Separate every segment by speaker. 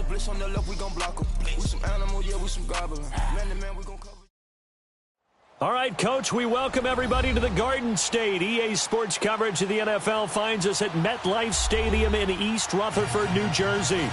Speaker 1: Blitz on the left, we gon' block 'em. We some animal, yeah, we some goblin. Man to man, we gon' cover.
Speaker 2: All right, Coach, we welcome everybody to the Garden State. EA Sports coverage of the NFL finds us at MetLife Stadium in East Rutherford, New Jersey.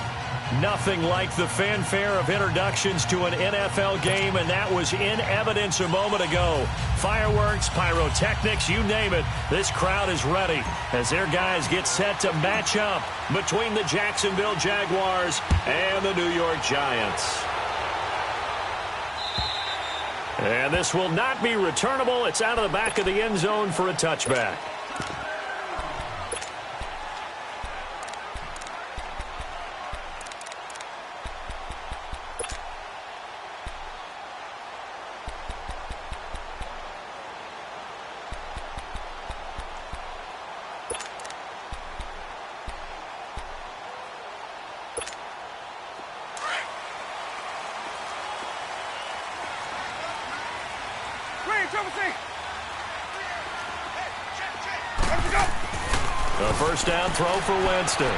Speaker 2: Nothing like the fanfare of introductions to an NFL game, and that was in evidence a moment ago. Fireworks, pyrotechnics, you name it. This crowd is ready as their guys get set to match up between the Jacksonville Jaguars and the New York Giants. And this will not be returnable. It's out of the back of the end zone for a touchback. A first down throw for Winston.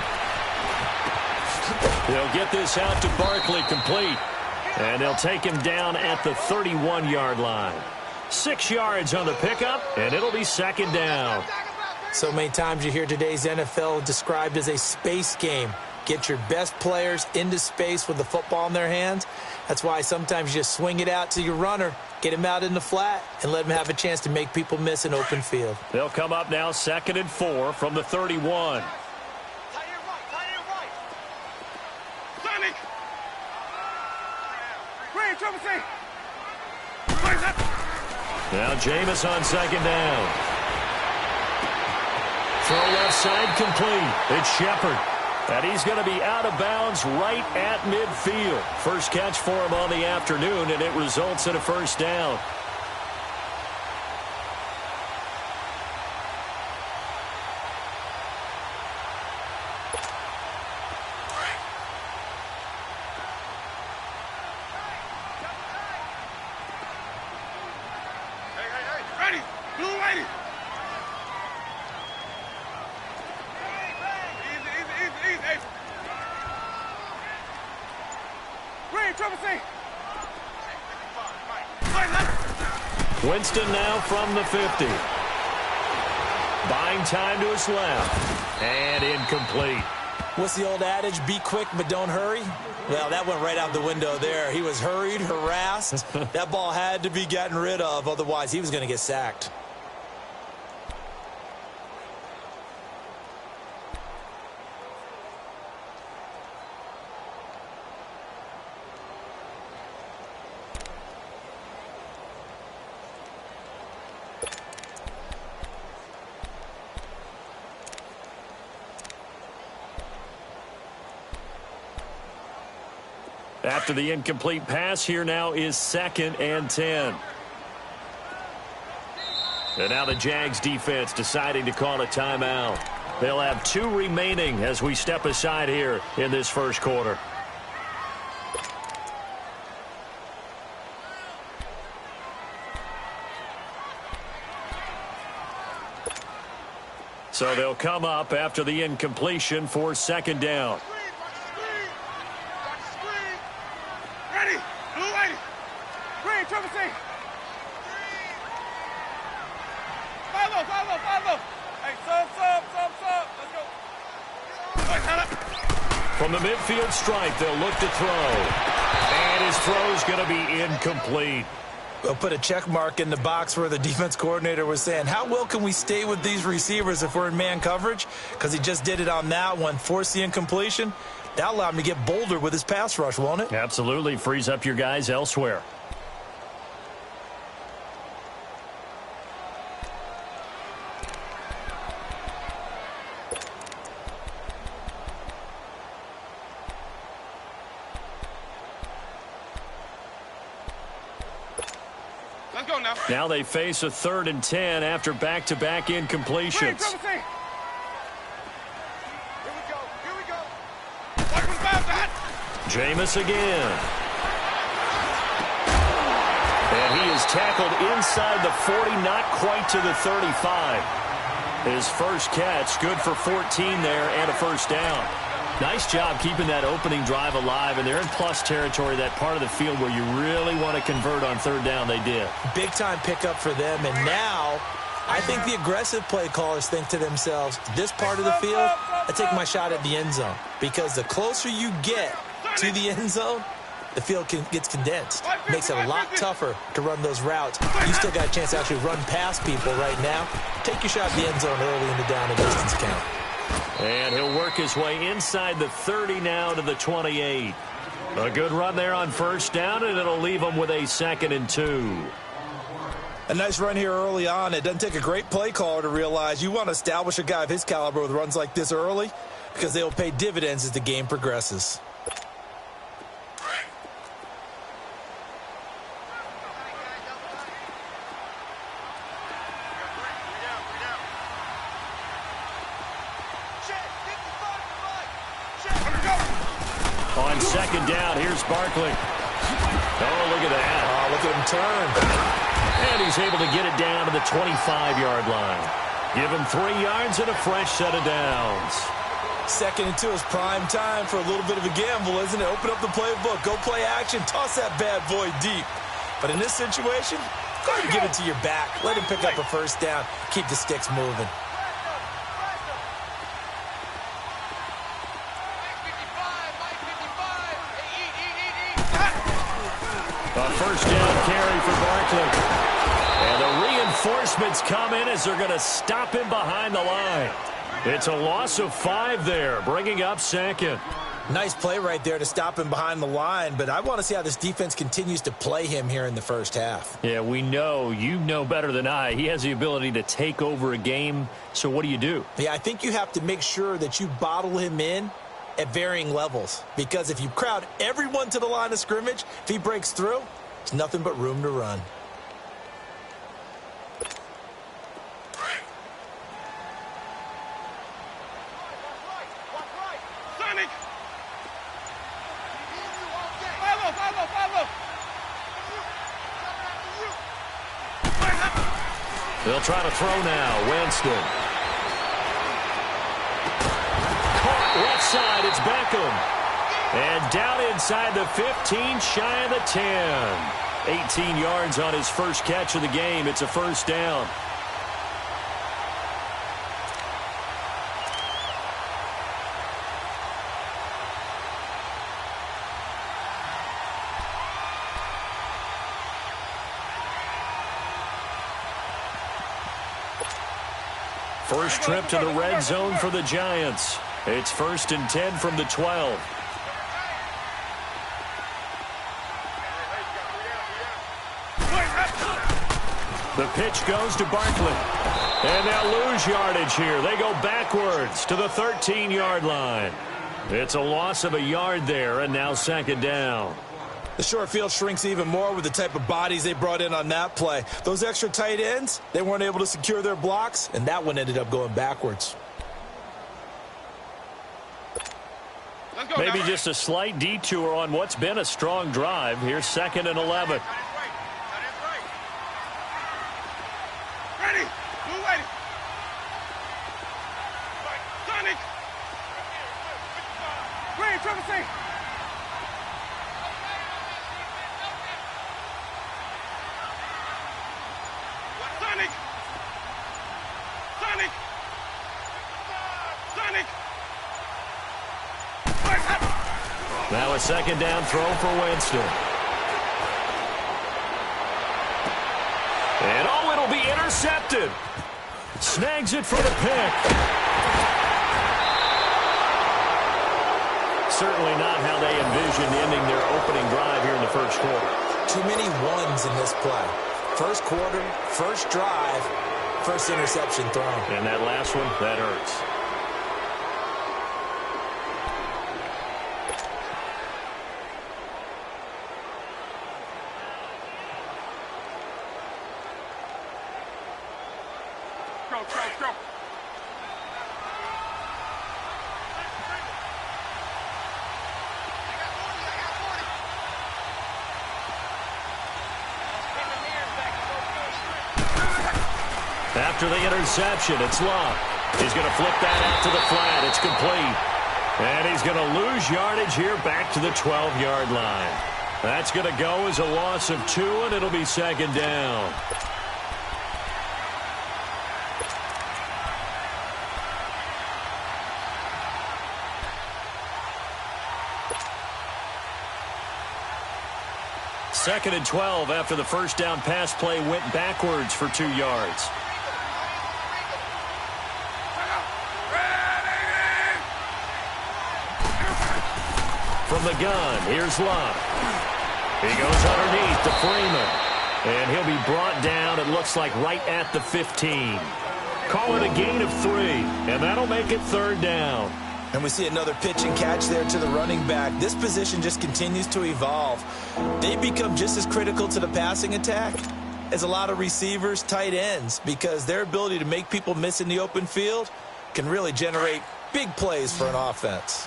Speaker 2: He'll get this out to Barkley, complete. And they'll take him down at the 31-yard line. 6 yards on the pickup, and it'll be second down.
Speaker 3: So many times you hear today's NFL described as a space game. Get your best players into space with the football in their hands. That's why sometimes you just swing it out to your runner, get him out in the flat, and let him have a chance to make people miss an open field.
Speaker 2: They'll come up now 2nd and 4 from the 31. Now Jameis on second down. Throw left side complete. It's Shepard. And he's going to be out of bounds right at midfield. First catch for him on the afternoon, and it results in a first down. Winston now from the 50. Buying time to his left. And incomplete.
Speaker 3: What's the old adage? Be quick, but don't hurry? Well, that went right out the window there. He was hurried, harassed. That ball had to be gotten rid of. Otherwise, he was going to get sacked.
Speaker 2: After the incomplete pass, here now is 2nd and 10. And now the Jags defense deciding to call a timeout. They'll have 2 remaining as we step aside here in this first quarter. So they'll come up after the incompletion for second down. From the midfield stripe, they'll look to throw. And his throw's going to be incomplete.
Speaker 3: We'll put a check mark in the box where the defense coordinator was saying, how well can we stay with these receivers if we're in man coverage? Because he just did it on that one, forced the incompletion. That'll allow him to get bolder with his pass rush, won't it?
Speaker 2: Absolutely. Frees up your guys elsewhere. Now they face a 3rd and 10 after back-to-back incompletions.
Speaker 4: Here we go.
Speaker 2: Jameis again. And he is tackled inside the 40, not quite to the 35. His first catch, good for 14 there and a first down. Nice job keeping that opening drive alive, and they're in plus territory, that part of the field where you really want to convert on third down. They did.
Speaker 3: Big-time pickup for them, and now I think the aggressive play callers think to themselves, this part of the field, I take my shot at the end zone, because the closer you get to the end zone, the field gets condensed. Makes it a lot tougher to run those routes. You still got a chance to actually run past people right now. Take your shot at the end zone early in the down and distance count.
Speaker 2: And he'll work his way inside the 30 now to the 28. A good run there on first down, and it'll leave him with a 2nd and 2.
Speaker 4: A nice run here early on. It doesn't take a great play caller to realize you want to establish a guy of his caliber with runs like this early, because they will pay dividends as the game progresses.
Speaker 2: On 2nd down, here's Barkley. Oh, look at that.
Speaker 4: Oh, look at him turn.
Speaker 2: And he's able to get it down to the 25-yard line. Give him 3 yards and a fresh set of downs.
Speaker 4: 2nd and 2 is prime time for a little bit of a gamble, isn't it? Open up the playbook, go play action, toss that bad boy deep. But in this situation, go ahead and give it to your back. Let him pick up a first down. Keep the sticks moving.
Speaker 2: A first down carry for Barkley. And the reinforcements come in as they're going to stop him behind the line. It's a loss of 5 there, bringing up 2nd.
Speaker 4: Nice play right there to stop him behind the line, but I want to see how this defense continues to play him here in the first half.
Speaker 2: Yeah, we know. You know better than I. He has the ability to take over a game, so what do?
Speaker 4: Yeah, I think you have to make sure that you bottle him in at varying levels, because if you crowd everyone to the line of scrimmage, if he breaks through, it's nothing but room to run.
Speaker 2: They'll try to throw now. Winston. Caught left side. It's Beckham. And down inside the 15, shy of the 10. 18 yards on his first catch of the game. It's a first down. First trip to the red zone for the Giants. It's 1st and 10 from the 12. The pitch goes to Barkley. And they'll lose yardage here. They go backwards to the 13-yard line. It's a loss of a yard there, and now 2nd down.
Speaker 4: The short field shrinks even more with the type of bodies they brought in on that play. Those extra tight ends, they weren't able to secure their blocks, and that one ended up going backwards.
Speaker 2: Maybe just a slight detour on what's been a strong drive. Here's 2nd and 11.
Speaker 1: Ready? Move ready. Sonic. Green, triple C. Sonic. Sonic. Sonic.
Speaker 2: Now a 2nd down throw for Winston. And oh, it'll be intercepted. Snags it for the pick. Certainly not how they envisioned ending their opening drive here in the first quarter.
Speaker 4: Too many ones in this play. First quarter, first drive, first interception thrown.
Speaker 2: And that last one, that hurts.
Speaker 1: Go.
Speaker 2: After the interception, it's Love. He's going to flip that out to the flat. It's complete. And he's going to lose yardage here back to the 12-yard line. That's going to go as a loss of 2, and it'll be second down. Second and 12 after the first down pass play went backwards for 2 yards. From the gun, here's Luck. He goes underneath to Freeman. And he'll be brought down, it looks like, right at the 15. Call it a gain of 3, and that'll make it third down.
Speaker 4: And we see another pitch and catch there to the running back. This position just continues to evolve. They become just as critical to the passing attack as a lot of receivers, tight ends, because their ability to make people miss in the open field can really generate big plays for an offense.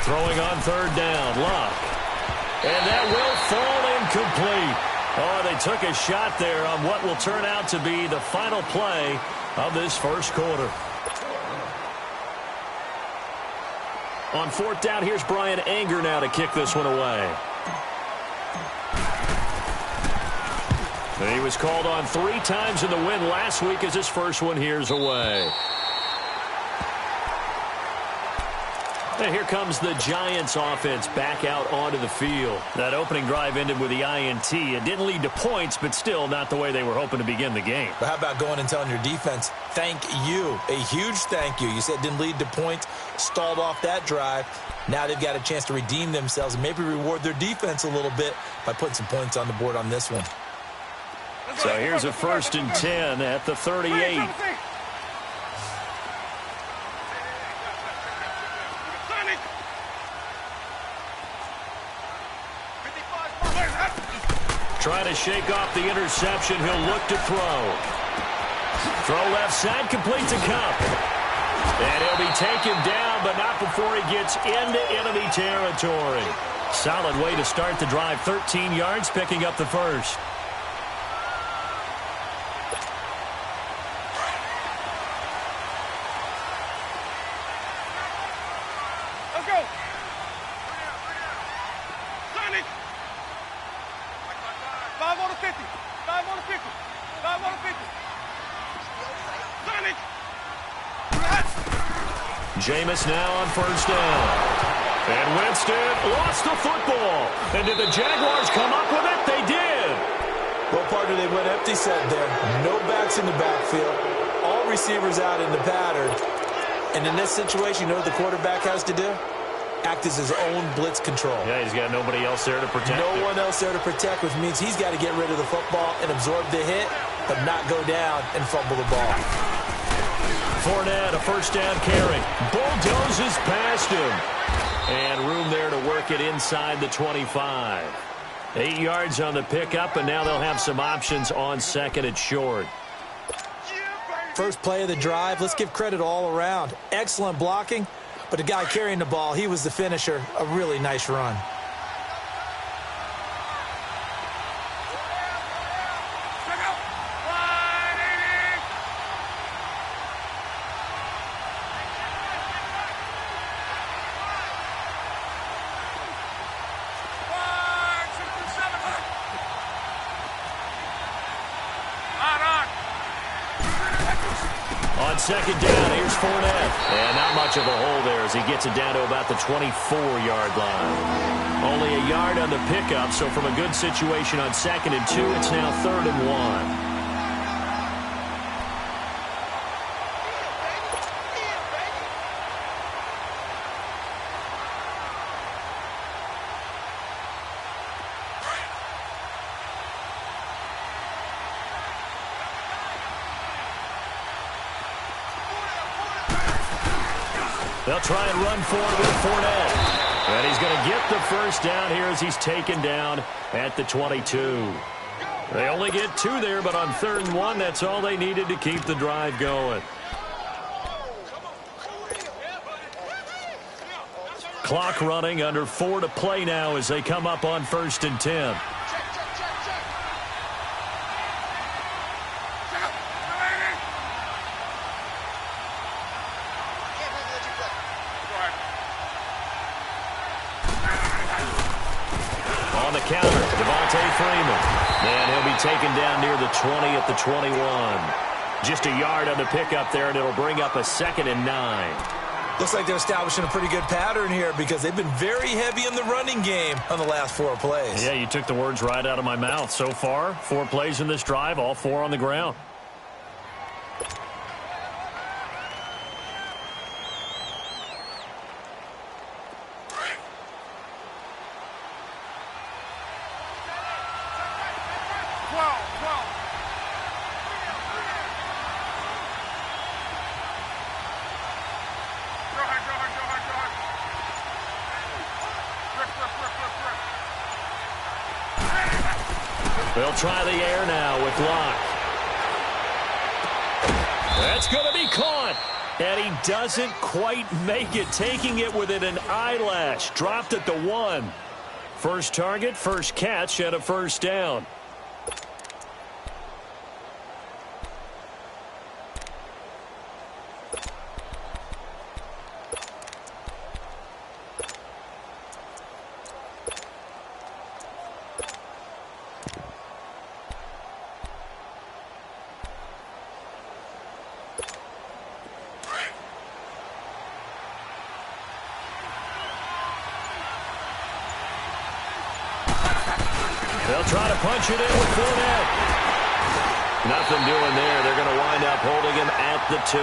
Speaker 2: Throwing on third down, Luck. And that will fall incomplete. Oh, they took a shot there on what will turn out to be the final play of this first quarter. On fourth down, here's Brian Anger now to kick this one away. He was called on 3 times in the win last week as his first one here's away. And here comes the Giants offense back out onto the field. That opening drive ended with the INT. It didn't lead to points, but still not the way they were hoping to begin the game.
Speaker 4: But how about going and telling your defense, thank you, a huge thank you. You said it didn't lead to points, stalled off that drive. Now they've got a chance to redeem themselves and maybe reward their defense a little bit by putting some points on the board on this one.
Speaker 2: So here's a 1st and 10 at the 38. Trying to shake off the interception. He'll look to throw. Throw left side, complete to Cup. And he'll be taken down, but not before he gets into enemy territory. Solid way to start the drive. 13 yards, picking up the first.
Speaker 1: Let's go.
Speaker 2: Jameis now on first down. And Winston lost the football. And did the Jaguars come up with it? They did.
Speaker 4: Well, partner, they went empty set there. No backs in the backfield. All receivers out in the pattern. And in this situation, you know what the quarterback has to do? Act as his own blitz control.
Speaker 2: Yeah, he's got nobody else there to protect him.
Speaker 4: No one else there to protect, which means he's got to get rid of the football and absorb the hit, but not go down and fumble the ball.
Speaker 2: Fournette, a first down carry. Bulldozes past him. And room there to work it inside the 25. 8 yards on the pickup, and now they'll have some options on second and short.
Speaker 3: First play of the drive, let's give credit all around. Excellent blocking, but the guy carrying the ball, he was the finisher. A really nice run.
Speaker 2: On second down, here's Fournette. And not much of a hole there as he gets it down to about the 24-yard line. Only a yard on the pickup, so from a good situation on second and 2, it's now 3rd and 1. They'll try and run forward with Fournette. And he's going to get the first down here as he's taken down at the 22. They only get 2 there, but on 3rd and 1, that's all they needed to keep the drive going. Clock running, under 4 to play now as they come up on 1st and 10. On the counter, Devontae Freeman. And he'll be taken down near the 20 at the 21. Just a yard on the pickup there, and it'll bring up a 2nd and 9.
Speaker 4: Looks like they're establishing a pretty good pattern here because they've been very heavy in the running game on the last 4 plays.
Speaker 2: Yeah, you took the words right out of my mouth. So far, 4 plays in this drive, all 4 on the ground. They'll try the air now with Locke. That's going to be caught. And he doesn't quite make it, taking it within an eyelash. Dropped at the 1. First target, first catch, and a 1st down. They'll try to punch it in with Fournette. Nothing doing there. They're going to wind up holding him at the 2.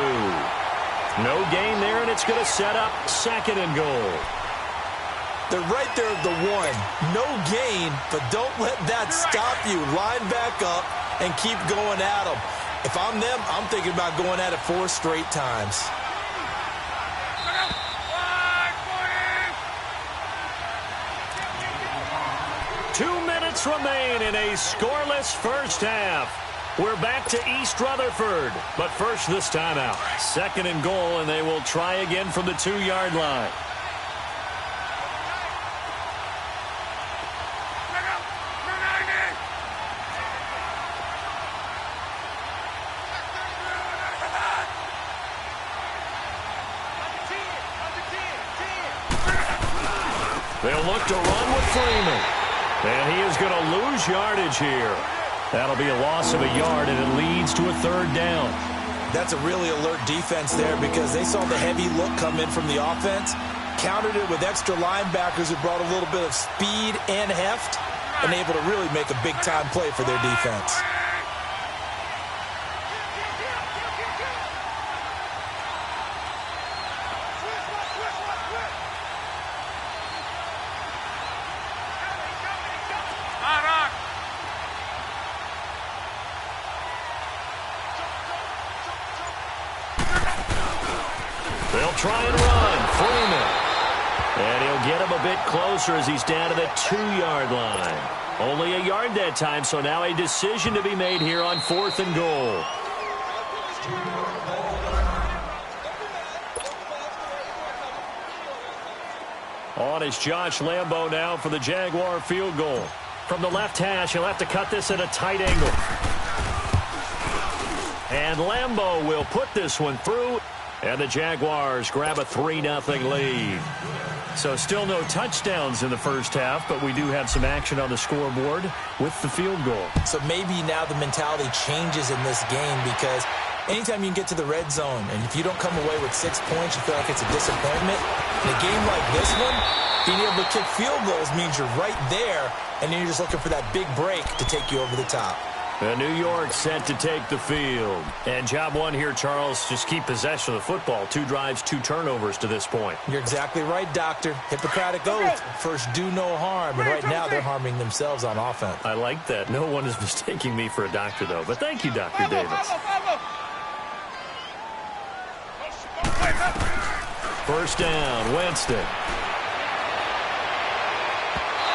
Speaker 2: No gain there, and it's going to set up 2nd and goal.
Speaker 4: They're right there at the 1. No gain, but don't let that stop you. Line back up and keep going at them. If I'm them, I'm thinking about going at it 4 straight times.
Speaker 2: Remain in a scoreless first half. We're back to East Rutherford, but first this time out. 2nd and goal, and they will try again from the 2-yard line. They'll look to run with Freeman. And he is going to lose yardage here. That'll be a loss of a yard, and it leads to a 3rd down.
Speaker 4: That's a really alert defense there because they saw the heavy look come in from the offense, countered it with extra linebackers who brought a little bit of speed and heft, and able to really make a big-time play for their defense.
Speaker 2: They'll try and run. Freeman. And he'll get him a bit closer as he's down to the 2-yard line. Only a yard that time, so now a decision to be made here on 4th and goal. On is Josh Lambo now for the Jaguar field goal. From the left hash, he'll have to cut this at a tight angle. And Lambo will put this one through. And the Jaguars grab a 3-0 lead. So still no touchdowns in the first half, but we do have some action on the scoreboard with the field goal.
Speaker 3: So maybe now the mentality changes in this game because anytime you can get to the red zone, and if you don't come away with 6 points, you feel like it's a disappointment. In a game like this one, being able to kick field goals means you're right there, and then you're just looking for that big break to take you over the top.
Speaker 2: And New York set to take the field. And job one here, Charles, just keep possession of the football. 2 drives, 2 turnovers to this point.
Speaker 3: You're exactly right, Doctor. Hippocratic oath. First, do no harm. And right now, they're harming themselves on offense.
Speaker 2: I like that. No one is mistaking me for a doctor, though. But thank you, Dr. Davis. First down, Winston.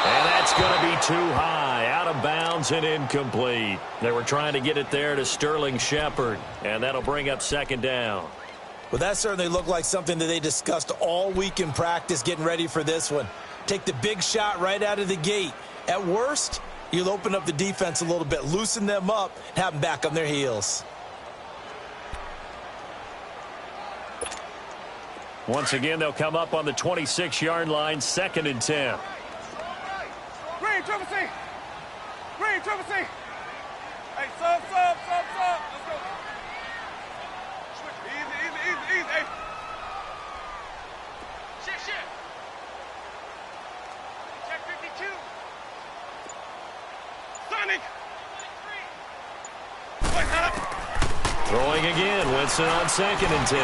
Speaker 2: And that That's going to be too high, out of bounds and incomplete. They were trying to get it there to Sterling Shepard, and that'll bring up second down.
Speaker 3: Well, that certainly looked like something that they discussed all week in practice getting ready for this one. Take the big shot right out of the gate. At worst, you'll open up the defense a little bit, loosen them up, and have them back on their heels.
Speaker 2: Once again, they'll come up on the 26-yard line, 2nd and 10.
Speaker 1: Green, triple C. Green, triple C. Hey, sub. Let's go. Easy. Hey. Shit. Check 52. Sonic.
Speaker 2: Throwing again. Winston on 2nd and 10.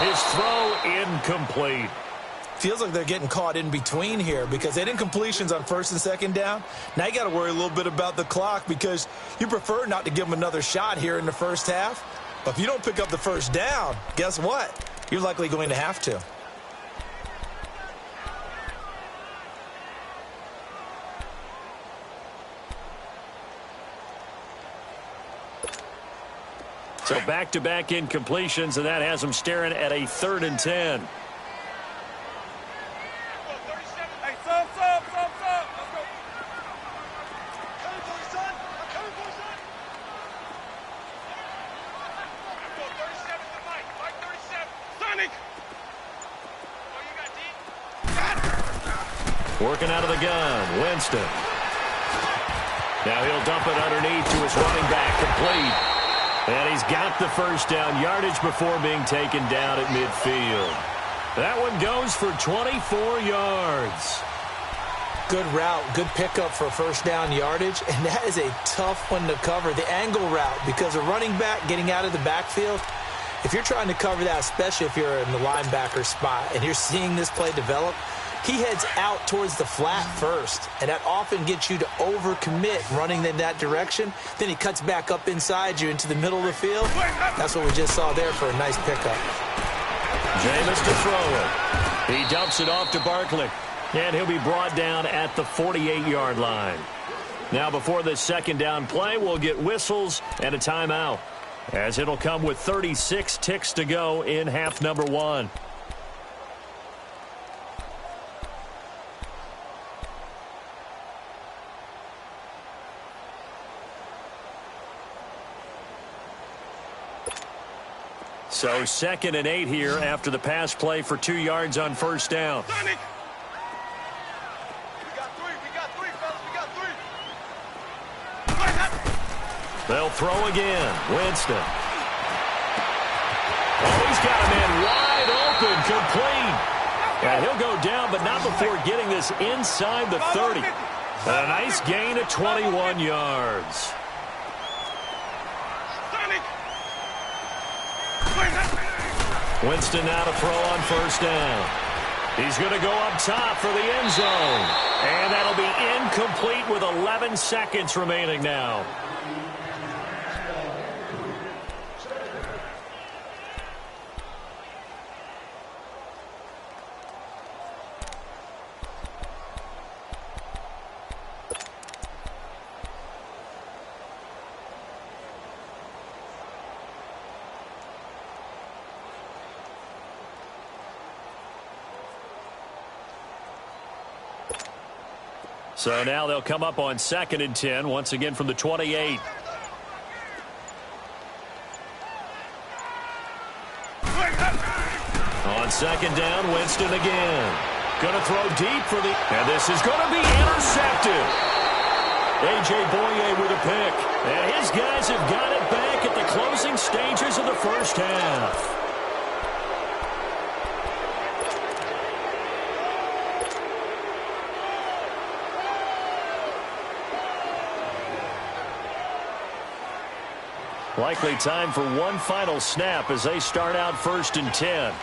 Speaker 2: His throw incomplete.
Speaker 3: Feels like they're getting caught in between here because they didn't completions on 1st and 2nd down. Now you got to worry a little bit about the clock because you prefer not to give them another shot here in the first half. But if you don't pick up the first down, guess what? You're likely going to have to.
Speaker 2: So back-to-back incompletions, and that has them staring at a 3rd and 10.
Speaker 1: Hey, sub. Let's go. Coming for you, son. I'm coming for you, son. Go 37 to Mike 37. Sonic. Oh, you got deep.
Speaker 2: Working out of the gun, Winston. Now he'll dump it underneath to his running back, complete. And he's got the first down, yardage before being taken down at midfield. That one goes for 24 yards.
Speaker 3: Good route, good pickup for first down yardage, and that is a tough one to cover, the angle route, because a running back getting out of the backfield, if you're trying to cover that, especially if you're in the linebacker spot and you're seeing this play develop, he heads out towards the flat first, and that often gets you to overcommit running in that direction. Then he cuts back up inside you into the middle of the field. That's what we just saw there for a nice pickup.
Speaker 2: Jameis to throw it. He dumps it off to Barkley, and he'll be brought down at the 48-yard line. Now before this 2nd down play, we'll get whistles and a timeout, as it'll come with 36 ticks to go in half number 1. So 2nd and 8 here after the pass play for 2 yards on first down.
Speaker 1: Sonic. We got three, fellas. We got three.
Speaker 2: They'll throw again. Winston. Oh, he's got a man wide open, complete. And he'll go down, but not before getting this inside the 30. A nice gain of 21 yards. Winston now to throw on first down. He's going to go up top for the end zone. And that'll be incomplete with 11 seconds remaining now. So now they'll come up on 2nd and 10, once again from the 28. On 2nd down, Winston again. Going to throw deep for the... And this is going to be intercepted. A.J. Boye with a pick. And his guys have got it back at the closing stages of the first half. Likely time for one final snap as they start out 1st and 10.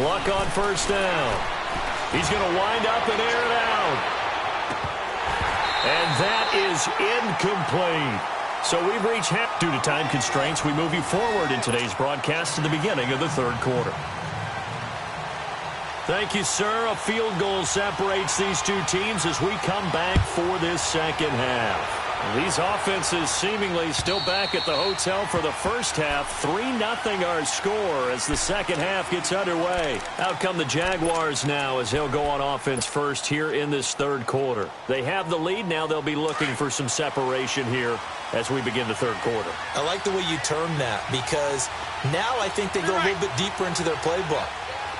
Speaker 2: Luck on first down. He's going to wind up and air it out. And that is incomplete. So we've reached half. Due to time constraints, we move you forward in today's broadcast to the beginning of the third quarter. Thank you, sir. A field goal separates these two teams as we come back for this second half. These offenses seemingly still back at the hotel for the first half. 3-0 our score as the second half gets underway. Out come the Jaguars now as they'll go on offense first here in this third quarter. They have the lead. Now they'll be looking for some separation here as we begin the third quarter.
Speaker 3: I like the way you term that because now I think they go a little bit deeper into their playbook.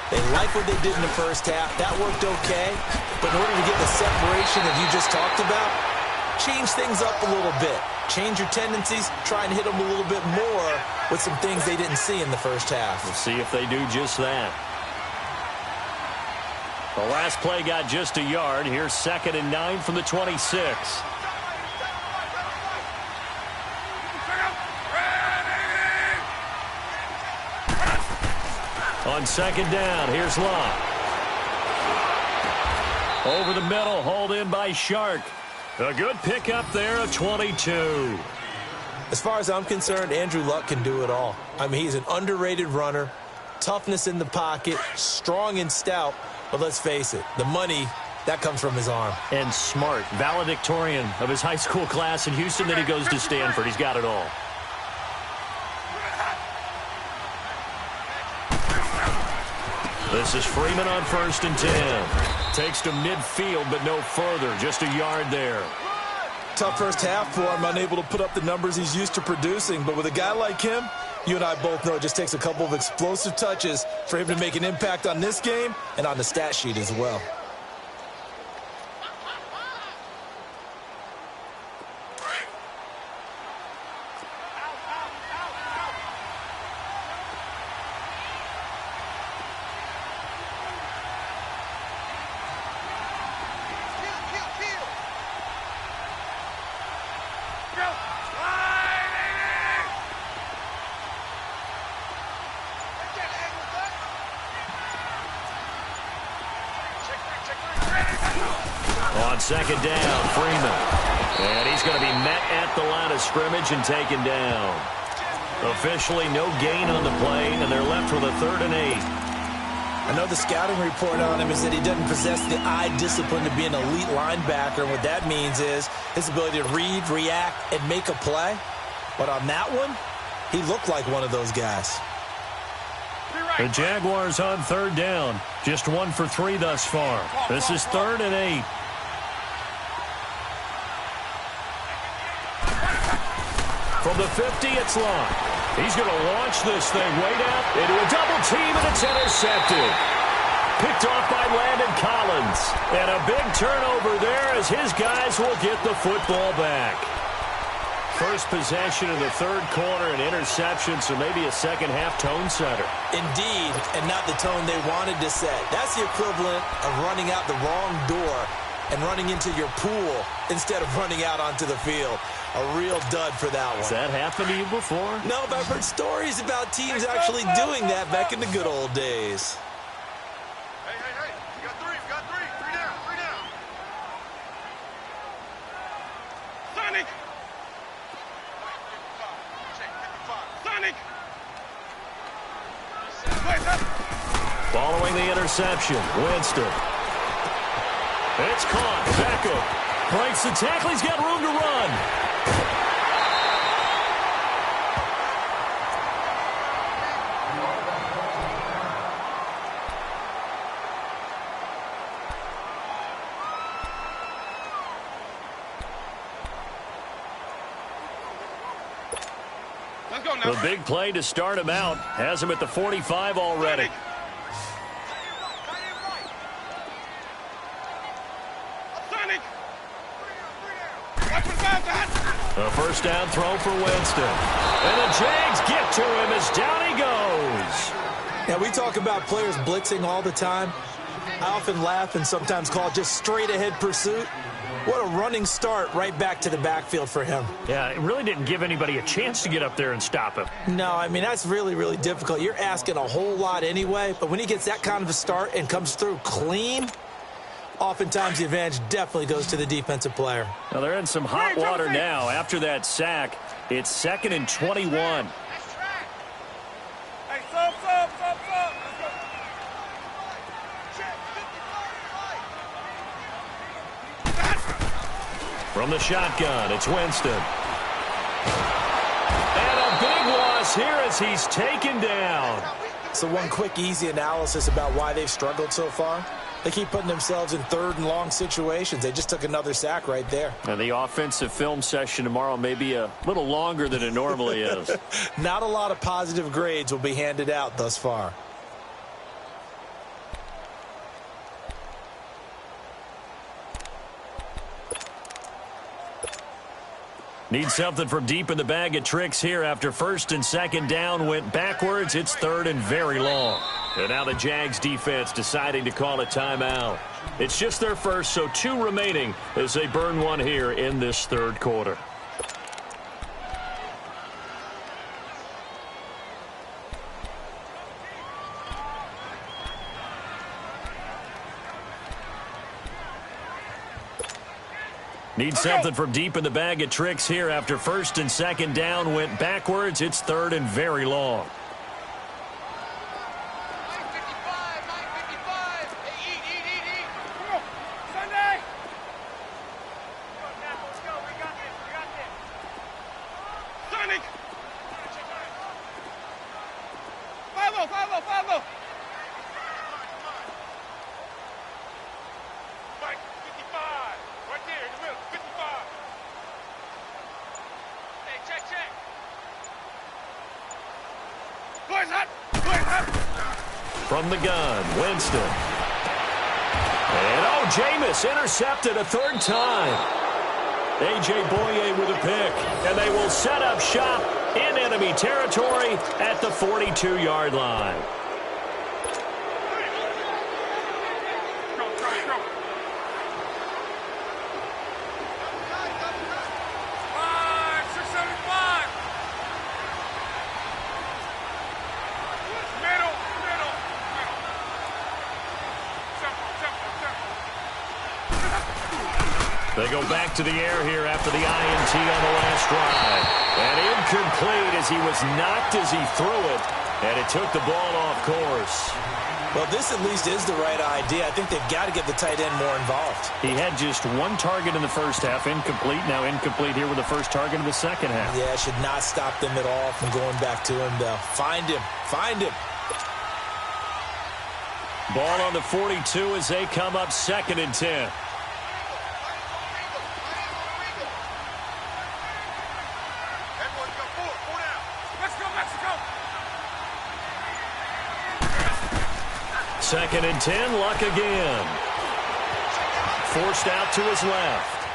Speaker 3: They like what they did in the first half. That worked okay. But in order to get the separation that you just talked about, change things up a little bit. Change your tendencies. Try and hit them a little bit more with some things they didn't see in the first half.
Speaker 2: We'll see if they do just that. The last play got just a yard. Here's 2nd and 9 from the 26. On 2nd down, here's Locke. Over the middle, hauled in by Shark. A good pickup there of 22.
Speaker 3: As far as I'm concerned, Andrew Luck can do it all. I mean, he's an underrated runner, toughness in the pocket, strong and stout. But let's face it, the money, that comes from his arm.
Speaker 2: And smart, valedictorian of his high school class in Houston. Then he goes to Stanford. He's got it all. This is Freeman on 1st and 10. Takes to midfield, but no further. Just a yard there.
Speaker 4: Tough first half for him, unable to put up the numbers he's used to producing. But with a guy like him, you and I both know it just takes a couple of explosive touches for him to make an impact on this game and on the stat sheet as well.
Speaker 2: On 2nd down, Freeman. And he's going to be met at the line of scrimmage and taken down. Officially no gain on the play, and they're left with a 3rd and 8.
Speaker 3: I know the scouting report on him is that he doesn't possess the eye discipline to be an elite linebacker. And what that means is his ability to read, react, and make a play. But on that one, he looked like one of those guys.
Speaker 2: The Jaguars on 3rd down. Just 1 for 3 thus far. This is 3rd and 8. From the 50, it's Locke. He's going to launch this thing way down into a double team, and it's intercepted. Picked off by Landon Collins. And a big turnover there as his guys will get the football back. First possession of the third quarter, an interception, so maybe a second half tone setter.
Speaker 3: Indeed, and not the tone they wanted to set. That's the equivalent of running out the wrong door and running into your pool instead of running out onto the field. A real dud for that one.
Speaker 2: Has that happened to you before?
Speaker 3: No, but I've heard stories about teams actually doing that back in the good old days.
Speaker 1: Hey, you got three. Three down. Sonic!
Speaker 2: Following the interception, Winston. It's caught. Beckham breaks the tackle. He's got room to run.
Speaker 1: Let's go now.
Speaker 2: The big play to start him out has him at the 45 already. A first down throw for Winston. And the Jags get to him as down he goes.
Speaker 3: Yeah, we talk about players blitzing all the time. I often laugh and sometimes call it just straight ahead pursuit. What a running start right back to the backfield for him.
Speaker 2: Yeah, it really didn't give anybody a chance to get up there and stop him.
Speaker 3: No, I mean, that's really, really difficult. You're asking a whole lot anyway, but when he gets that kind of a start and comes through clean, Oftentimes, the advantage definitely goes to the defensive player.
Speaker 2: Now, they're in some hot water now. After that sack, it's 2nd and 21. From the shotgun, it's Winston. And a big loss here as he's taken down.
Speaker 3: So one quick, easy analysis about why they've struggled so far. They keep putting themselves in 3rd and long situations. They just took another sack right there.
Speaker 2: And the offensive film session tomorrow may be a little longer than it normally is.
Speaker 3: Not a lot of positive grades will be handed out thus far.
Speaker 2: Need something from deep in the bag of tricks here after 1st and 2nd down went backwards. It's 3rd and very long. And now the Jags defense deciding to call a timeout. It's just their first, so 2 remaining as they burn one here in this 3rd quarter. Need something from deep in the bag of tricks here after 1st and 2nd down went backwards. It's 3rd and very long. From the gun, Winston. And Jameis intercepted a 3rd time. A.J. Boye with a pick. And they will set up shop in enemy territory at the 42-yard line. They go back to the air here after the INT on the last drive. And incomplete as he was knocked as he threw it. And it took the ball off course.
Speaker 3: Well, this at least is the right idea. I think they've got to get the tight end more involved.
Speaker 2: He had just 1 target in the first half, incomplete. Now incomplete here with the first target in the second half.
Speaker 3: Yeah, it should not stop them at all from going back to him, though. Find him. Find him.
Speaker 2: Ball on the 42 as they come up 2nd and 10. Second and 10, Luck again. Forced out to his left.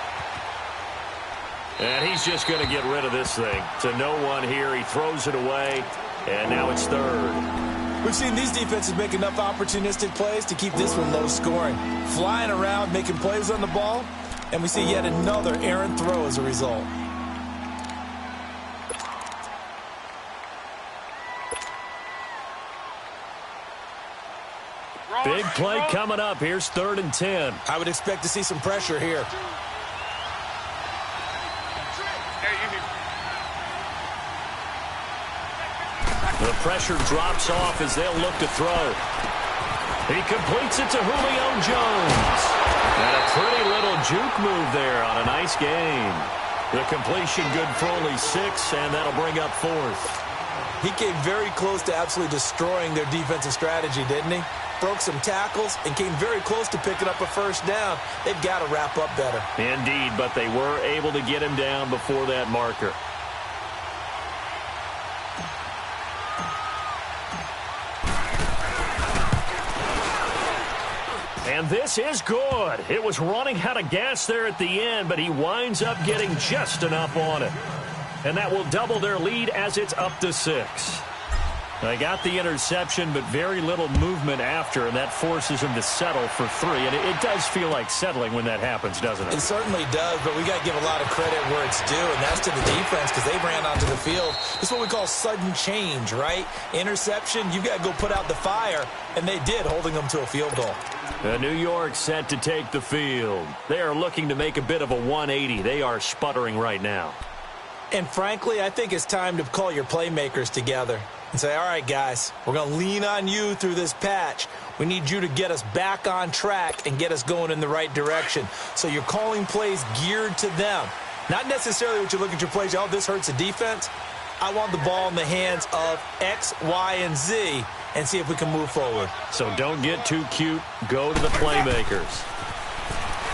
Speaker 2: And he's just going to get rid of this thing. To no one here. He throws it away, and now it's 3rd.
Speaker 3: We've seen these defenses make enough opportunistic plays to keep this one low scoring. Flying around, making plays on the ball, and we see yet another errant throw as a result.
Speaker 2: Big play coming up. Here's 3rd and 10.
Speaker 3: I would expect to see some pressure here.
Speaker 2: The pressure drops off as they'll look to throw. He completes it to Julio Jones. And a pretty little juke move there on a nice game. The completion good for only 6, and that'll bring up 4th.
Speaker 3: He came very close to absolutely destroying their defensive strategy, didn't he? Broke some tackles and came very close to picking up a first down. They've got to wrap up better.
Speaker 2: Indeed, but they were able to get him down before that marker. And this is good. It was running out of gas there at the end, but he winds up getting just enough on it. And that will double their lead as it's up to 6. They got the interception, but very little movement after, and that forces him to settle for 3. And it does feel like settling when that happens, doesn't it?
Speaker 3: It certainly does, but we got to give a lot of credit where it's due, and that's to the defense because they ran onto the field. It's what we call sudden change, right? Interception, you've got to go put out the fire, and they did, holding them to a field goal.
Speaker 2: New York set to take the field. They are looking to make a bit of a 180. They are sputtering right now.
Speaker 3: And frankly, I think it's time to call your playmakers together and say, all right, guys, we're going to lean on you through this patch. We need you to get us back on track and get us going in the right direction. So you're calling plays geared to them. Not necessarily what you look at your plays, oh, this hurts the defense. I want the ball in the hands of X, Y, and Z and see if we can move forward.
Speaker 2: So don't get too cute. Go to the playmakers.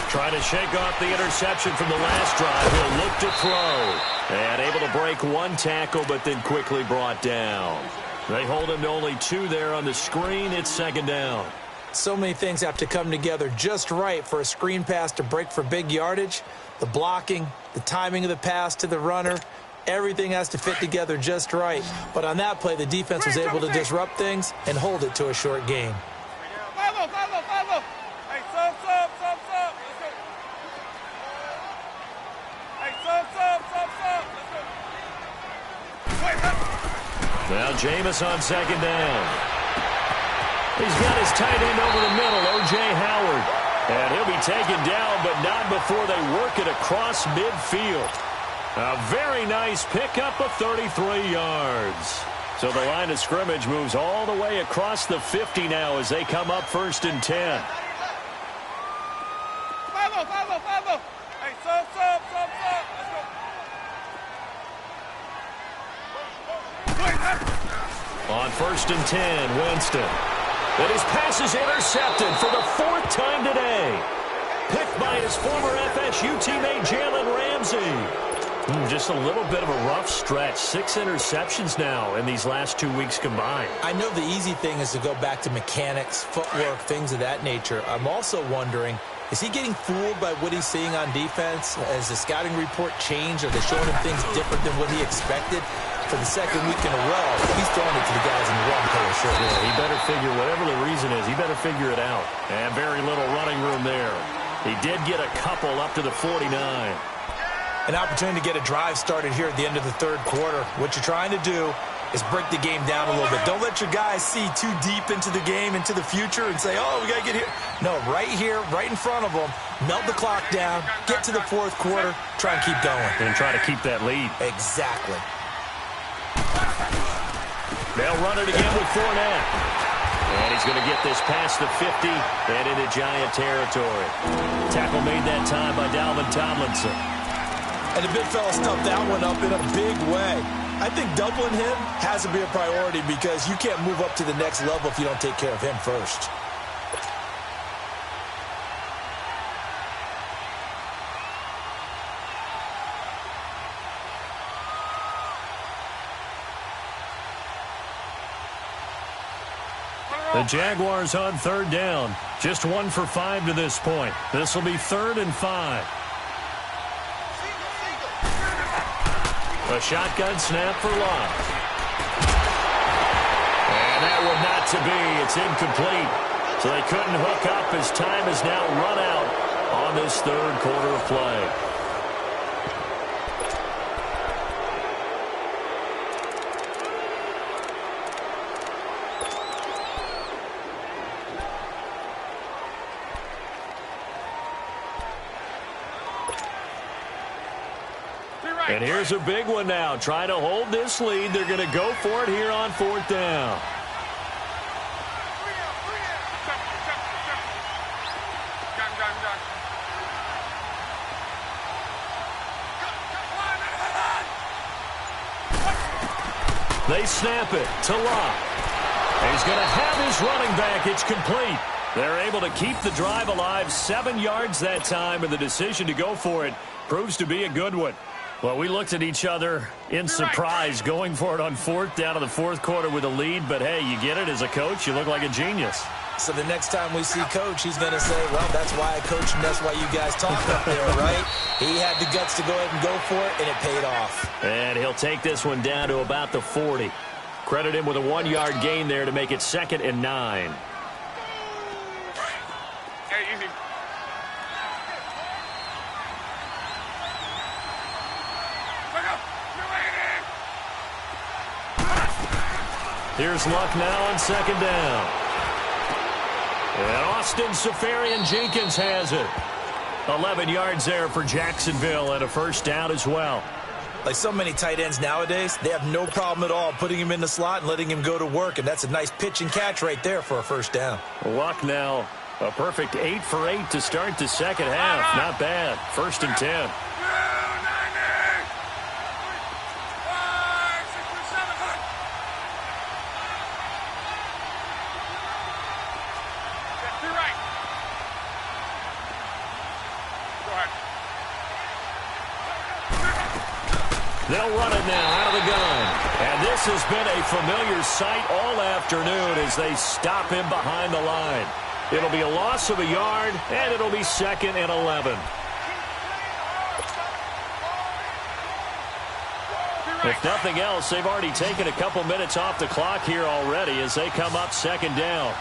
Speaker 2: Trying to shake off the interception from the last drive. He'll look to throw. And able to break one tackle, but then quickly brought down. They hold him to only 2 there on the screen. It's 2nd down.
Speaker 3: So many things have to come together just right for a screen pass to break for big yardage. The blocking, the timing of the pass to the runner, everything has to fit together just right. But on that play, the defense was able to disrupt things and hold it to a short gain.
Speaker 2: Now Jameis on 2nd down. He's got his tight end over the middle, O.J. Howard. And he'll be taken down, but not before they work it across midfield. A very nice pickup of 33 yards. So the line of scrimmage moves all the way across the 50 now as they come up 1st and 10. On 1st and 10, Winston. And his pass is intercepted for the 4th time today. Picked by his former FSU teammate Jalen Ramsey. Just a little bit of a rough stretch. 6 interceptions now in these last 2 weeks combined.
Speaker 3: I know the easy thing is to go back to mechanics, footwork, things of that nature. I'm also wondering, is he getting fooled by what he's seeing on defense? Has the scouting report changed? Are they showing him things different than what he expected? For the 2nd week in a row, he's throwing it to the guys in the wrong color shirt.
Speaker 2: Yeah, he better figure, whatever the reason is, he better figure it out. And very little running room there. He did get a couple up to the 49.
Speaker 3: An opportunity to get a drive started here at the end of the 3rd quarter. What you're trying to do is break the game down a little bit. Don't let your guys see too deep into the game, into the future, and say, oh, we got to get here. No, right here, right in front of them, melt the clock down, get to the 4th quarter, try and keep going.
Speaker 2: And try to keep that lead.
Speaker 3: Exactly.
Speaker 2: They'll run it again with Fournette. And he's going to get this past the 50 and into Giant territory. Tackle made that time by Dalvin Tomlinson.
Speaker 4: And the big fella stuffed that one up in a big way. I think doubling him has to be a priority because you can't move up to the next level if you don't take care of him first.
Speaker 2: The Jaguars on 3rd down. Just 1 for 5 to this point. This will be 3rd and 5. A shotgun snap for Love. And that one not to be. It's incomplete. So they couldn't hook up as time has now run out on this 3rd quarter of play. And here's a big one now. Trying to hold this lead. They're going to go for it here on 4th down. They snap it to Locke. He's going to have his running back. It's complete. They're able to keep the drive alive. 7 yards that time, and the decision to go for it proves to be a good one. Well, we looked at each other in surprise going for it on 4th down in the 4th quarter with a lead. But, hey, you get it as a coach. You look like a genius.
Speaker 3: So the next time we see Coach, he's going to say, well, that's why I coach and that's why you guys talk up there, right? He had the guts to go ahead and go for it, and it paid off.
Speaker 2: And he'll take this one down to about the 40. Credit him with a 1-yard gain there to make it 2nd and 9. Here's Luck now on 2nd down. And Austin Safarian-Jenkins has it. 11 yards there for Jacksonville and a first down as well.
Speaker 4: Like so many tight ends nowadays, they have no problem at all putting him in the slot and letting him go to work, and that's a nice pitch and catch right there for a first down.
Speaker 2: Luck now, a perfect 8 for 8 to start the second half. Not bad. 1st and 10. They'll run it now out of the gun. And this has been a familiar sight all afternoon as they stop him behind the line. It'll be a loss of a yard, and it'll be 2nd and 11. If nothing else, they've already taken a couple minutes off the clock here already as they come up 2nd down.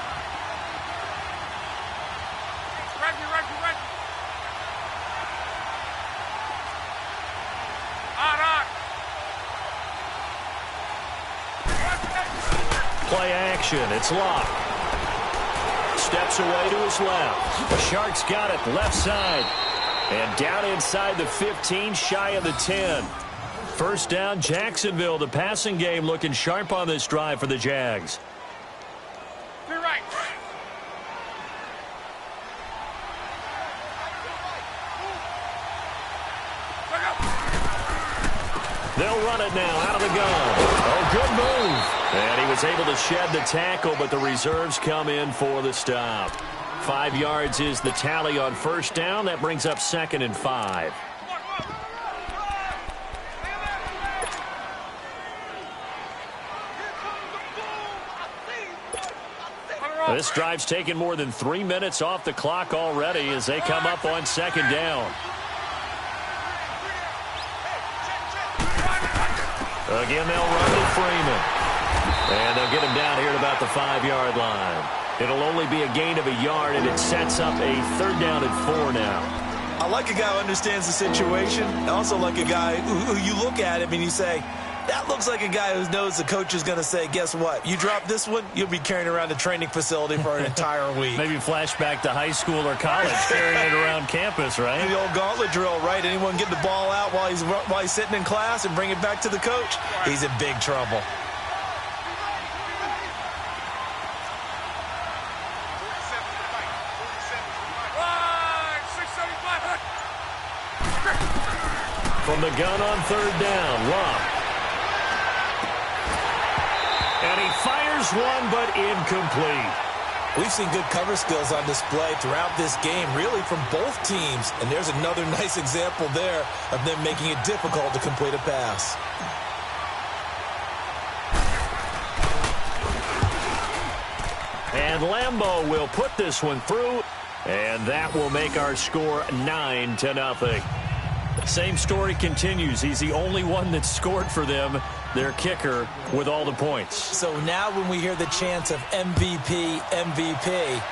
Speaker 2: Play action. It's locked. Steps away to his left. The Sharks got it left side. And down inside the 15, shy of the 10. First down, Jacksonville. The passing game looking sharp on this drive for the Jags. They'll run it now out of the gun. Oh, good move. And he was able to shed the tackle, but the reserves come in for the stop. 5 yards is the tally on first down. That brings up 2nd and 5. This drive's taken more than 3 minutes off the clock already as they come up on 2nd down. Again, they'll run to Freeman. And they'll get him down here at about the 5-yard line. It'll only be a gain of a yard, and it sets up a 3rd down and 4 now.
Speaker 4: I like a guy who understands the situation. I also like a guy who you look at him and you say, that looks like a guy who knows the coach is going to say, guess what? You drop this one, you'll be carrying around the training facility for an entire week.
Speaker 2: Maybe flashback to high school or college, carrying it around campus, right?
Speaker 4: The old gauntlet drill, right? Anyone get the ball out while he's sitting in class and bring it back to the coach? He's in big trouble.
Speaker 2: From the gun on 3rd down, Love. And he fires one, but incomplete.
Speaker 4: We've seen good cover skills on display throughout this game, really from both teams. And there's another nice example there of them making it difficult to complete a pass.
Speaker 2: And Lambeau will put this one through, and that will make our score 9-0. Same story continues. He's the only one that scored for them, their kicker, with all the points.
Speaker 4: So now when we hear the chants of MVP, MVP,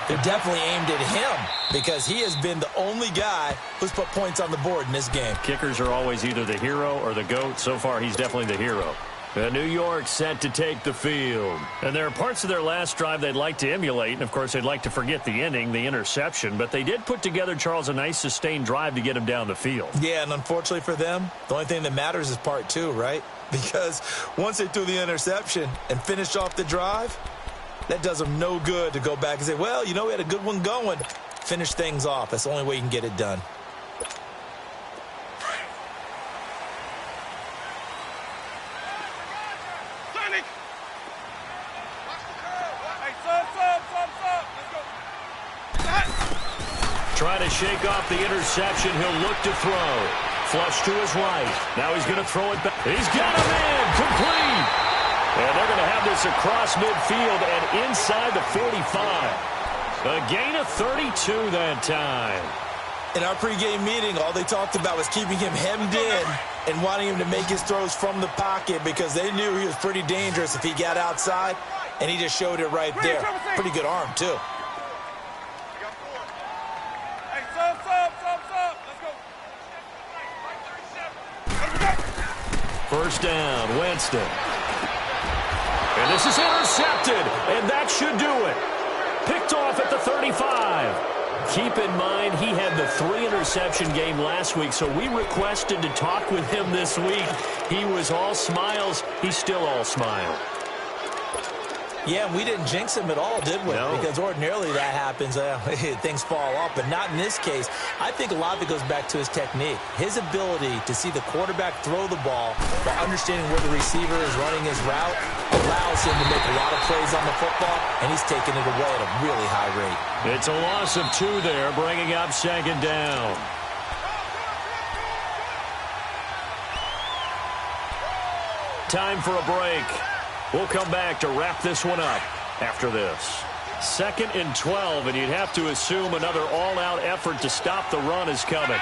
Speaker 4: they're definitely aimed at him because he has been the only guy who's put points on the board in this game.
Speaker 2: Kickers are always either the hero or the GOAT. So far, he's definitely the hero. New York set to take the field. And there are parts of their last drive they'd like to emulate. And, of course, they'd like to forget the ending, the interception. But they did put together, Charles, a nice sustained drive to get him down the field.
Speaker 4: Yeah, and unfortunately for them, the only thing that matters is part 2, right? Because once they threw the interception and finished off the drive, that does them no good to go back and say, well, you know, we had a good one going. Finish things off. That's the only way you can get it done.
Speaker 2: Trying to shake off the interception. He'll look to throw. Flush to his right. Now he's going to throw it back. He's got him in. Complete. And they're going to have this across midfield and inside the 45. A gain of 32 that time.
Speaker 4: In our pregame meeting, all they talked about was keeping him hemmed in and wanting him to make his throws from the pocket because they knew he was pretty dangerous if he got outside, and he just showed it right there. Pretty good arm, too.
Speaker 2: First down, Winston. And this is intercepted, and that should do it. Picked off off at the 35. Keep in mind, he had the 3-interception game last week, so we requested to talk with him this week. He was all smiles. He's still all smile.
Speaker 3: Yeah, we didn't jinx him at all, did we?
Speaker 2: No.
Speaker 3: Because ordinarily that happens. Things fall off, but not in this case. I think a lot of it goes back to his technique. His ability to see the quarterback throw the ball while understanding where the receiver is running his route allows him to make a lot of plays on the football, and he's taking it away at a really high rate.
Speaker 2: It's a loss of 2 there, bringing up 2nd down. Time for a break. We'll come back to wrap this one up after this. 2nd and 12, and you'd have to assume another all-out effort to stop the run is coming.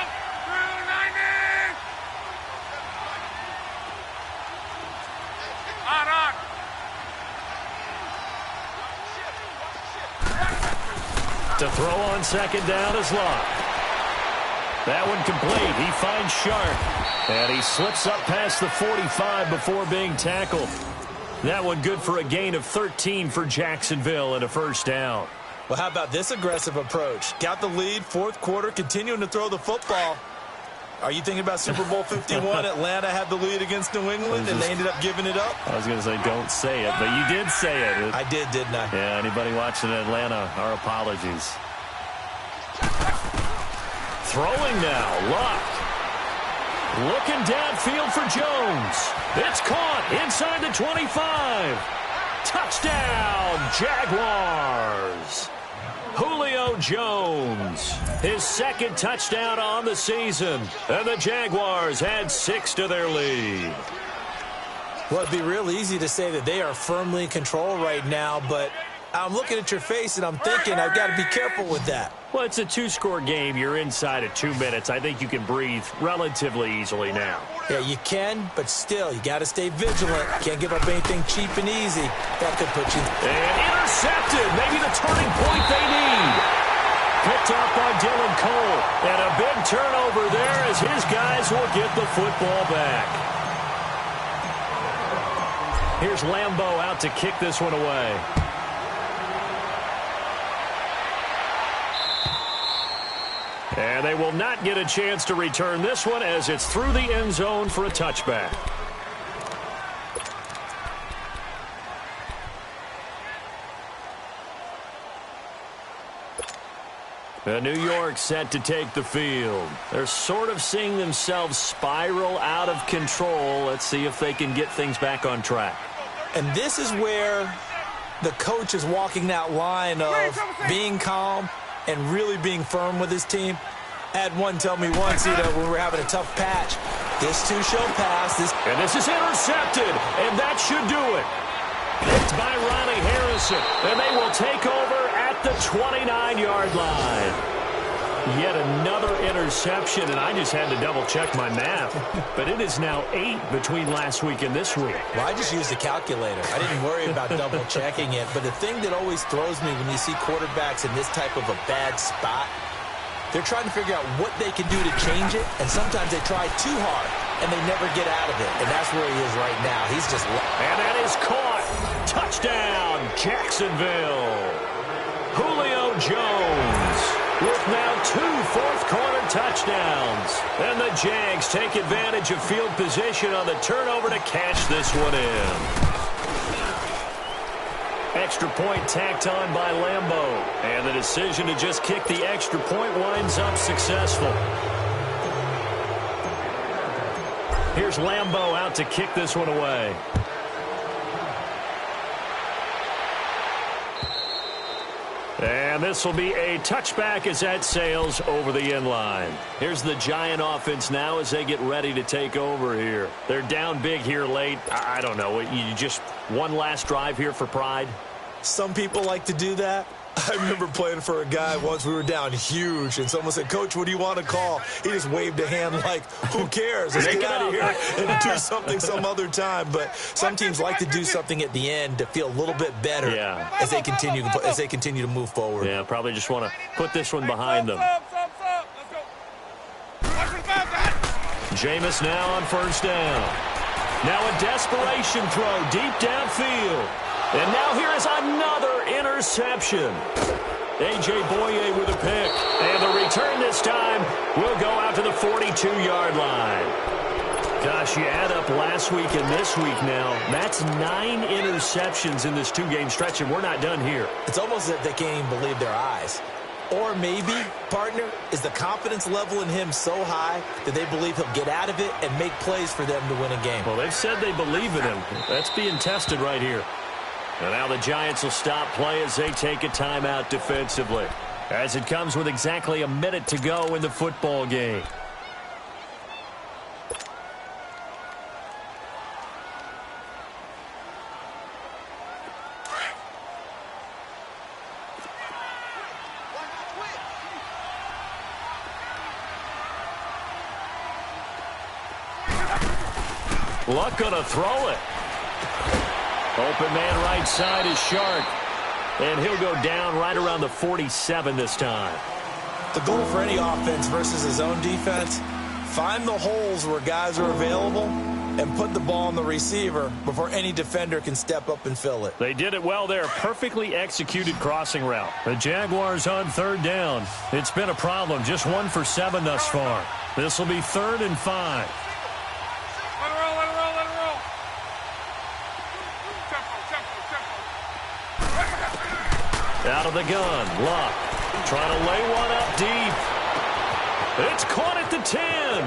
Speaker 2: To throw on 2nd down is Locke. That one complete. He finds Sharp. And he slips up past the 45 before being tackled. That one good for a gain of 13 for Jacksonville and a 1st down.
Speaker 3: Well, how about this aggressive approach? Got the lead, 4th quarter, continuing to throw the football. Are you thinking about Super Bowl 51? Atlanta had the lead against New England, and they ended up giving it up?
Speaker 2: I was going to say don't say it, but you did say it.
Speaker 3: I did, didn't I?
Speaker 2: Yeah, anybody watching Atlanta, our apologies. Throwing now, Luck. Looking downfield for Jones. It's caught inside the 25. Touchdown, Jaguars. Julio Jones, his 2nd touchdown on the season. And the Jaguars add 6 to their lead.
Speaker 3: Well, it'd be real easy to say that they are firmly in control right now, but I'm looking at your face and I'm thinking I've got to be careful with that.
Speaker 2: Well, it's a 2-score game. You're inside of 2 minutes. I think you can breathe relatively easily now.
Speaker 3: Yeah, you can, but still, you got to stay vigilant. Can't give up anything cheap and easy. That could put you...
Speaker 2: And intercepted. Maybe the turning point they need. Picked up by Dylan Cole. And a big turnover there as his guys will get the football back. Here's Lambeau out to kick this one away. And they will not get a chance to return this one as it's through the end zone for a touchback. New York set to take the field. They're sort of seeing themselves spiral out of control. Let's see if they can get things back on track.
Speaker 3: And this is where the coach is walking that line of being calm and really being firm with his team. I had one tell me once, when we were having a tough patch, this too shall pass.
Speaker 2: And this is intercepted, and that should do it. Picked by Ronnie Harrison, and they will take over at the 29-yard line. Yet another interception, and I just had to double-check my math. But it is now 8 between last week and this week.
Speaker 3: Well, I just used a calculator. I didn't worry about double-checking it. But the thing that always throws me when you see quarterbacks in this type of a bad spot, they're trying to figure out what they can do to change it, and sometimes they try too hard, and they never get out of it. And that's where he is right now. He's just...
Speaker 2: And that is caught. Touchdown, Jacksonville. Julio Jones with now 2 fourth-quarter touchdowns. And the Jags take advantage of field position on the turnover to cash this one in. Extra point tacked on by Lambeau. And the decision to just kick the extra point winds up successful. Here's Lambeau out to kick this one away. And this will be a touchback as that sails over the end line. Here's the Giant offense now as they get ready to take over here. They're down big here late. I don't know. You just one last drive here for pride?
Speaker 4: Some people like to do that. I remember playing for a guy once. We were down huge, and someone said, "Coach, what do you want to call?" He just waved a hand like, who cares? Let's get out of here and do something some other time. But some teams like to do something at the end to feel a little bit better as they continue to move forward.
Speaker 2: Yeah, probably just want to put this one behind them. Jameis now on first down. Now a desperation throw deep downfield. And now here is another interception. A.J. Boye with a pick. And the return this time will go out to the 42-yard line. Gosh, you add up last week and this week now. That's 9 interceptions in this two-game stretch, and we're not done here.
Speaker 3: It's almost as if they can't even believe their eyes. Or maybe, partner, is the confidence level in him so high that they believe he'll get out of it and make plays for them to win a game.
Speaker 2: Well, they've said they believe in him. That's being tested right here. And now the Giants will stop play as they take a timeout defensively, as it comes with exactly a minute to go in the football game. Luck gonna throw it. Open man right side is Shark. And he'll go down right around the 47 this time.
Speaker 3: The goal for any offense versus his own defense, find the holes where guys are available and put the ball on the receiver before any defender can step up and fill it.
Speaker 2: They did it well there. Perfectly executed crossing route. The Jaguars on third down. It's been a problem. Just 1 for 7 thus far. This will be 3rd and 5. Out of the gun, Luck trying to lay one up deep. It's caught at the 10.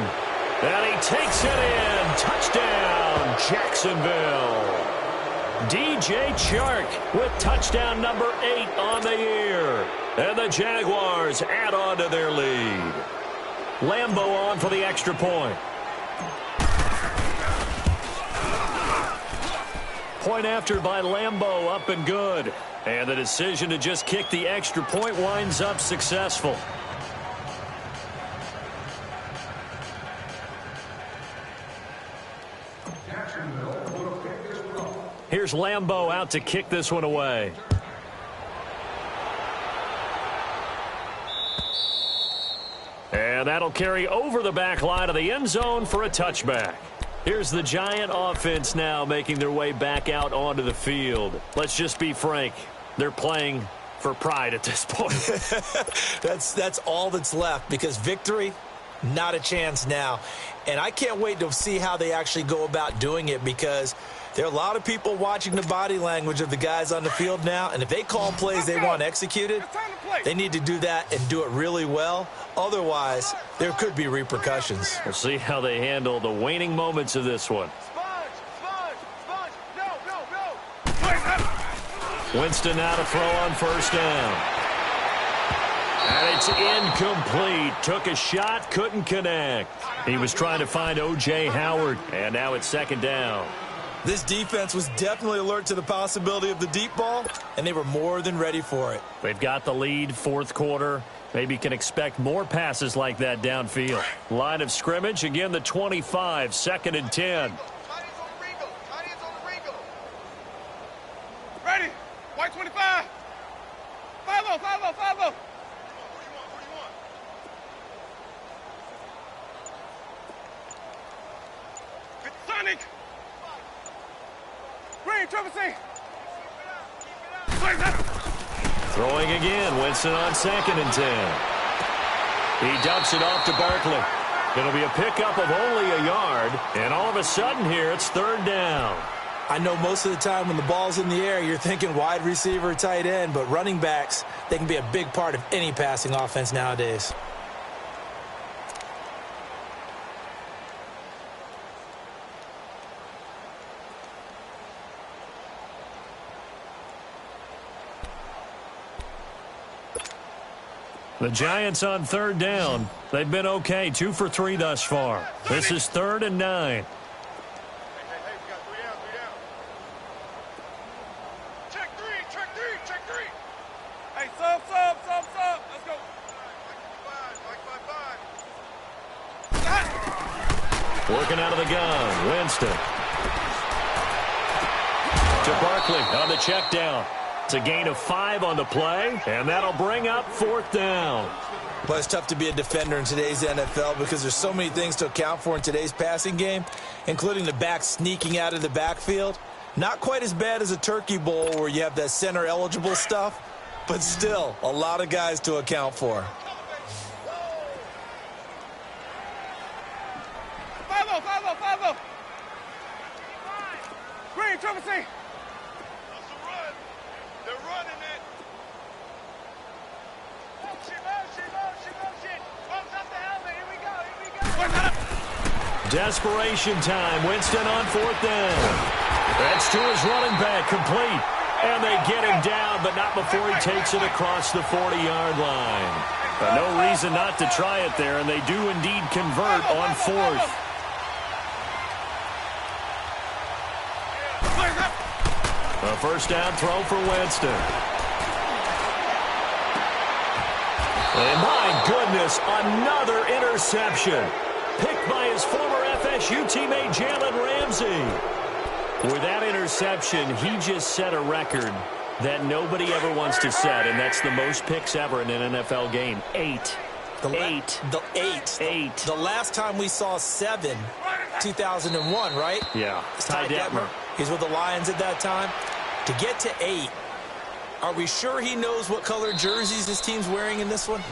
Speaker 2: And he takes it in. Touchdown, Jacksonville. DJ Chark with touchdown number 8 on the year. And the Jaguars add on to their lead. Lambo on for the extra point. Point after by Lambo, up and good. And the decision to just kick the extra point winds up successful. Here's Lambo out to kick this one away. And that'll carry over the back line of the end zone for a touchback. Here's the Giant offense now making their way back out onto the field. Let's just be frank. They're playing for pride at this point.
Speaker 3: That's all that's left, because victory, not a chance now. And I can't wait to see how they actually go about doing it, because there are a lot of people watching the body language of the guys on the field now, and if they call plays they want executed, they need to do that and do it really well. Otherwise, there could be repercussions.
Speaker 2: We'll see how they handle the waning moments of this one. Winston now to throw on first down. And it's incomplete. Took a shot, couldn't connect. He was trying to find O.J. Howard, and now it's 2nd down.
Speaker 3: This defense was definitely alert to the possibility of the deep ball, and they were more than ready for it.
Speaker 2: They've got the lead, 4th quarter. Maybe can expect more passes like that downfield. Line of scrimmage, again the 25, 2nd and 10.
Speaker 5: Ready? White 25. 5-0, 5-0, 5-0. Sonic. Green, Triple C.
Speaker 2: Throwing again, Winston on 2nd and 10. He dumps it off to Barkley. It'll be a pickup of only a yard, and all of a sudden here it's 3rd down.
Speaker 3: I know most of the time when the ball's in the air, you're thinking wide receiver, tight end, but running backs, they can be a big part of any passing offense nowadays.
Speaker 2: The Giants on 3rd down. They've been okay, 2 for 3 thus far. This is 3rd and 9. Working out of the gun, Winston. To Barkley on the check down. It's a gain of 5 on the play, and that'll bring up 4th down.
Speaker 3: But it's tough to be a defender in today's NFL because there's so many things to account for in today's passing game, including the back sneaking out of the backfield. Not quite as bad as a turkey bowl where you have that center-eligible stuff,
Speaker 4: but still a lot of guys to account for.
Speaker 5: 5-0, 5-0, 5-0. Green, triple C.
Speaker 6: That's a run. They're running it. Motion. Pumps up the helmet. Here we go.
Speaker 2: Desperation time. Winston on 4th down. That's to his running back, complete. And they get him down, but not before he takes it across the 40-yard line. No reason not to try it there, and they do indeed convert on 4th. A first down throw for Winston. And my goodness, another interception. Picked by his former FSU teammate Jalen Ramsey. With that interception, he just set a record that nobody ever wants to set, and that's the most picks ever in an NFL game. 8.
Speaker 3: The last time we saw 7, 2001, right?
Speaker 2: Yeah. Ty Detmer.
Speaker 3: He's with the Lions at that time. To get to 8, are we sure he knows what color jerseys his team's wearing in this one?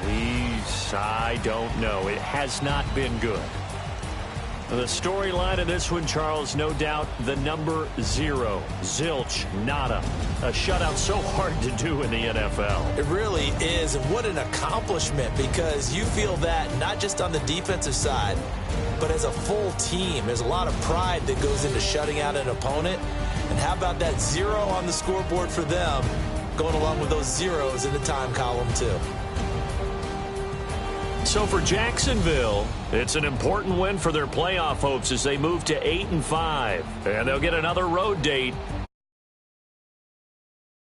Speaker 2: I don't know. It has not been good. The storyline of this one, Charles, no doubt the number 0. Zilch, nada. A shutout so hard to do in the NFL.
Speaker 3: It really is, and what an accomplishment, because you feel that not just on the defensive side, but as a full team. There's a lot of pride that goes into shutting out an opponent. And how about that 0 on the scoreboard for them, going along with those zeros in the time column, too.
Speaker 2: So for Jacksonville, it's an important win for their playoff hopes as they move to 8-5. And they'll get another road date